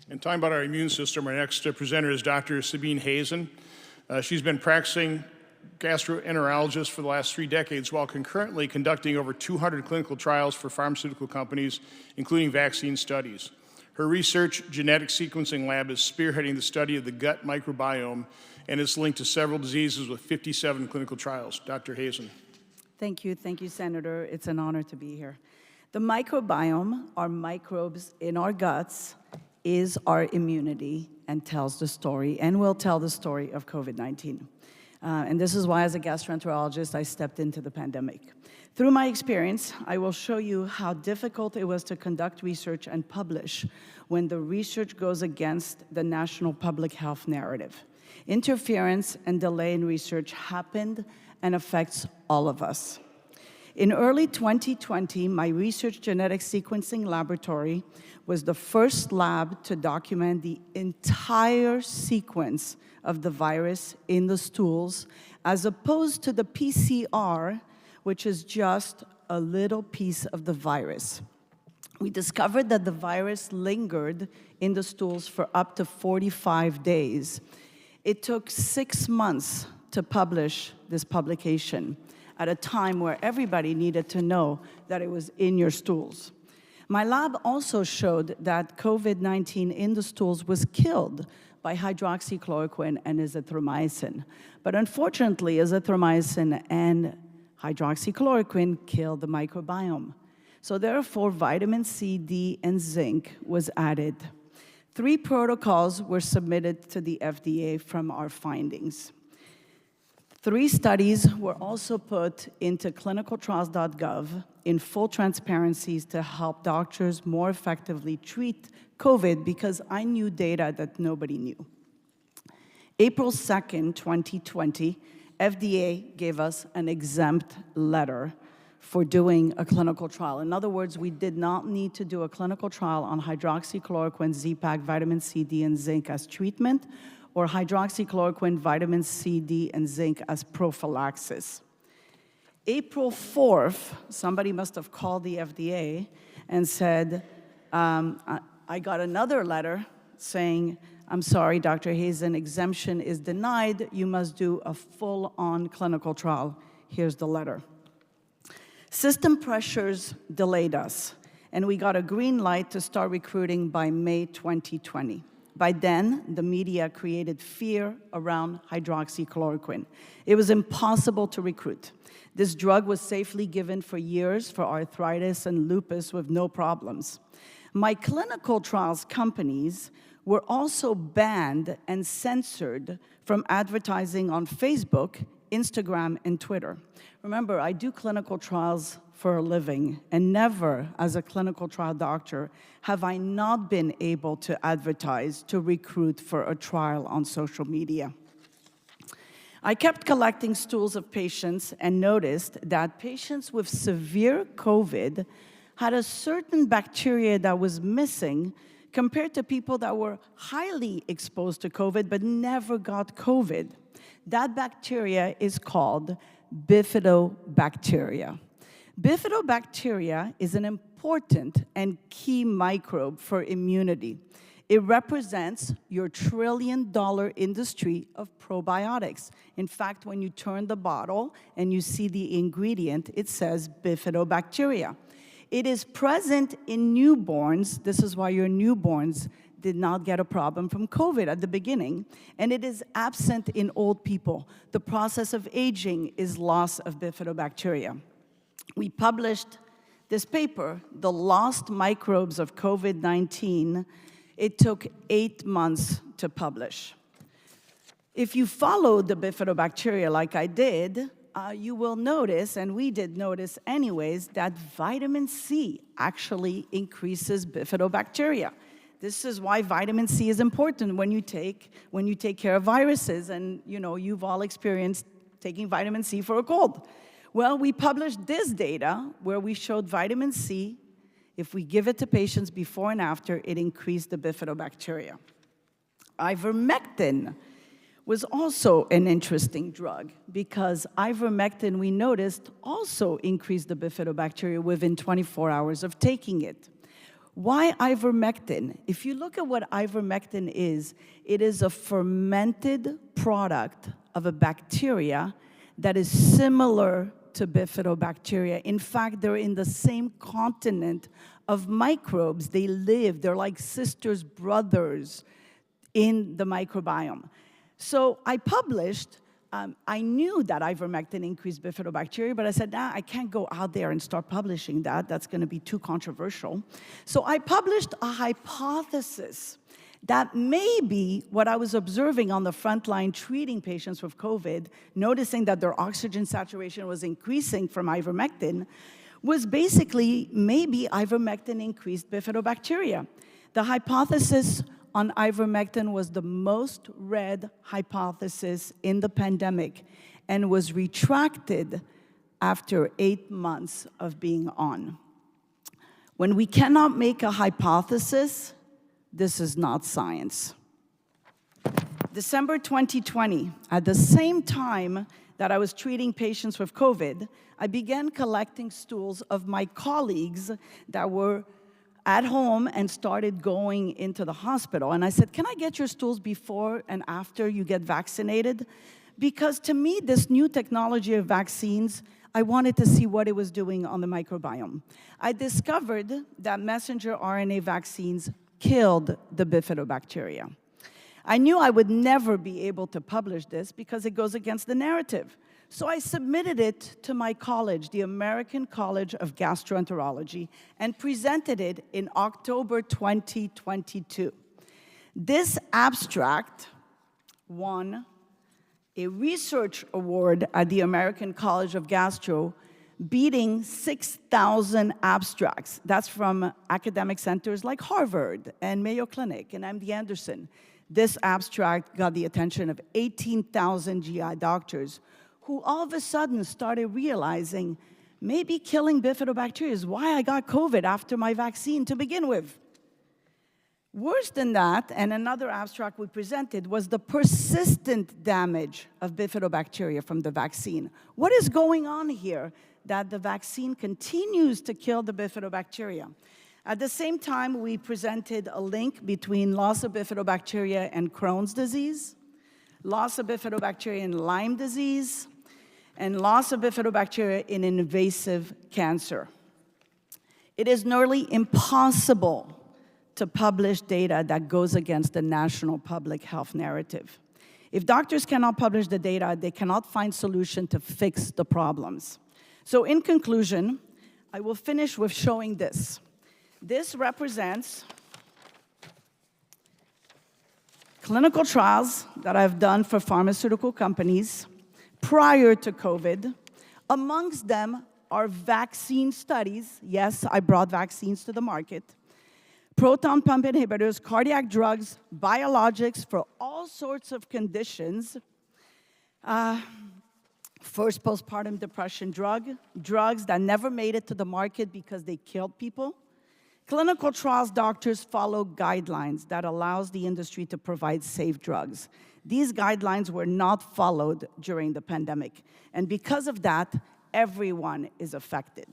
And talking about our immune system, our next presenter is Dr. Sabine Hazan. She's been practicing gastroenterologist for the last 3 decades while concurrently conducting over 200 clinical trials for pharmaceutical companies, including vaccine studies. Her research genetic sequencing lab is spearheading the study of the gut microbiome and is linked to several diseases with 57 clinical trials. Dr. Hazan. Thank you, Senator. It's an honor to be here. The microbiome, our microbes in our guts, is our immunity and tells the story and will tell the story of COVID-19. And this is why, as a gastroenterologist, I stepped into the pandemic. Through my experience, I will show you how difficult it was to conduct research and publish when the research goes against the national public health narrative. Interference and delay in research happened and affects all of us. In early 2020, my research genetic sequencing laboratory was the first lab to document the entire sequence of the virus in the stools, as opposed to the PCR, which is just a little piece of the virus. We discovered that the virus lingered in the stools for up to 45 days. It took 6 months to publish this publication at a time where everybody needed to know that it was in your stools. My lab also showed that COVID-19 in the stools was killed by hydroxychloroquine and azithromycin. But unfortunately, azithromycin and hydroxychloroquine killed the microbiome. So therefore, vitamin C, D, and zinc was added. 3 protocols were submitted to the FDA from our findings. 3 studies were also put into clinicaltrials.gov in full transparency to help doctors more effectively treat COVID, because I knew data that nobody knew. April 2nd, 2020, FDA gave us an exempt letter for doing a clinical trial. In other words, we did not need to do a clinical trial on hydroxychloroquine, Z-Pak, vitamin C, D, and zinc as treatment, or hydroxychloroquine, vitamin C, D, and zinc as prophylaxis. April 4th, somebody must have called the FDA and said, I got another letter saying, I'm sorry, Dr. Hazan, exemption is denied. You must do a full-on clinical trial. Here's the letter. System pressures delayed us, and we got a green light to start recruiting by May 2020. By then, the media created fear around hydroxychloroquine. It was impossible to recruit. This drug was safely given for years for arthritis and lupus with no problems. My clinical trials companies were also banned and censored from advertising on Facebook, Instagram, and Twitter. Remember, I do clinical trials for a living, and never, as a clinical trial doctor, have I not been able to advertise to recruit for a trial on social media. I kept collecting stools of patients and noticed that patients with severe COVID had a certain bacteria that was missing compared to people that were highly exposed to COVID but never got COVID. That bacteria is called bifidobacteria. Bifidobacteria is an important and key microbe for immunity. It represents your trillion-dollar industry of probiotics. In fact, when you turn the bottle and you see the ingredient, it says bifidobacteria. It is present in newborns. This is why your newborns did not get a problem from COVID at the beginning, and it is absent in old people. The process of aging is loss of bifidobacteria. We published this paper, The Lost Microbes of COVID-19. It took 8 months to publish. If you follow the bifidobacteria like I did, you will notice, and we did notice anyways, that vitamin C actually increases bifidobacteria. This is why vitamin C is important when you take care of viruses, and you've all experienced taking vitamin C for a cold. Well, we published this data where we showed vitamin C, if we give it to patients before and after, it increased the bifidobacteria. Ivermectin was also an interesting drug because ivermectin, we noticed, also increased the bifidobacteria within 24 hours of taking it. Why ivermectin? If you look at what ivermectin is, it is a fermented product of a bacteria that is similar to bifidobacteria. In fact, they're in the same continent of microbes. They live, they're like sisters, brothers in the microbiome. So I published, I knew that ivermectin increased bifidobacteria, but I said, I can't go out there and start publishing that. That's going to be too controversial. So I published a hypothesis that maybe what I was observing on the front line treating patients with COVID, noticing that their oxygen saturation was increasing from ivermectin, was basically maybe ivermectin increased bifidobacteria. The hypothesis on ivermectin was the most read hypothesis in the pandemic and was retracted after 8 months of being on. When we cannot make a hypothesis, this is not science. December 2020, at the same time that I was treating patients with COVID, I began collecting stools of my colleagues that were at home and started going into the hospital. And I said, can I get your stools before and after you get vaccinated? Because to me, this new technology of vaccines, I wanted to see what it was doing on the microbiome. I discovered that messenger RNA vaccines killed the bifidobacteria. I knew I would never be able to publish this because it goes against the narrative. So I submitted it to my college, the American College of Gastroenterology, and presented it in October 2022. This abstract won a research award at the American College of Gastro, beating 6,000 abstracts. That's from academic centers like Harvard and Mayo Clinic and MD Anderson. This abstract got the attention of 18,000 GI doctors who all of a sudden started realizing maybe killing bifidobacteria is why I got COVID after my vaccine to begin with. Worse than that, and another abstract we presented, was the persistent damage of bifidobacteria from the vaccine. What is going on here that the vaccine continues to kill the bifidobacteria? At the same time, we presented a link between loss of bifidobacteria and Crohn's disease, loss of bifidobacteria in Lyme disease, and loss of bifidobacteria in invasive cancer. It is nearly impossible to publish data that goes against the national public health narrative. If doctors cannot publish the data, they cannot find solution to fix the problems. So in conclusion, I will finish with showing this. This represents clinical trials that I've done for pharmaceutical companies prior to COVID. Amongst them are vaccine studies. Yes, I brought vaccines to the market. Proton pump inhibitors, cardiac drugs, biologics for all sorts of conditions. First postpartum depression drugs that never made it to the market because they killed people. Clinical trials doctors follow guidelines that allows the industry to provide safe drugs. These guidelines were not followed during the pandemic, and because of that, everyone is affected.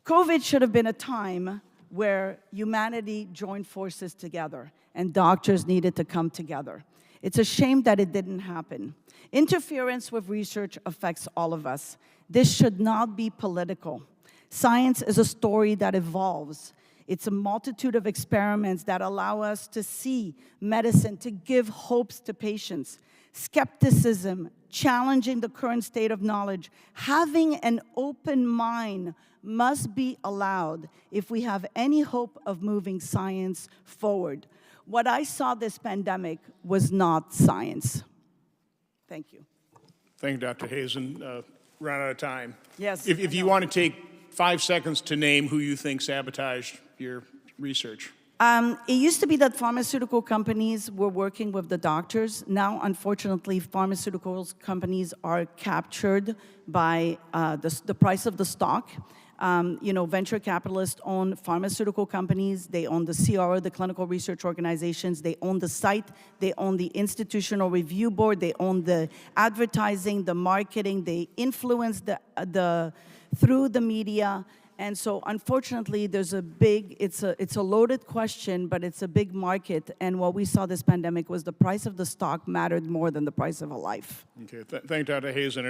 COVID should have been a time where humanity joined forces together and doctors needed to come together. It's a shame that it didn't happen. Interference with research affects all of us. This should not be political. Science is a story that evolves. It's a multitude of experiments that allow us to see medicine, to give hopes to patients. Skepticism, challenging the current state of knowledge, having an open mind must be allowed if we have any hope of moving science forward. What I saw this pandemic was not science. Thank you. Thank you, Dr. Hazan. Run out of time. Yes. If you want to take 5 seconds to name who you think sabotaged your research. It used to be that pharmaceutical companies were working with the doctors. Now, unfortunately, pharmaceutical companies are captured by the price of the stock. Venture capitalists own pharmaceutical companies. They own the CRO, the clinical research organizations. They own the site. They own the institutional review board. They own the advertising, the marketing. They influence through the media. And so unfortunately, there's a big, it's a loaded question, but it's a big market. And what we saw this pandemic was the price of the stock mattered more than the price of a life. Okay, thank Dr. Hazan.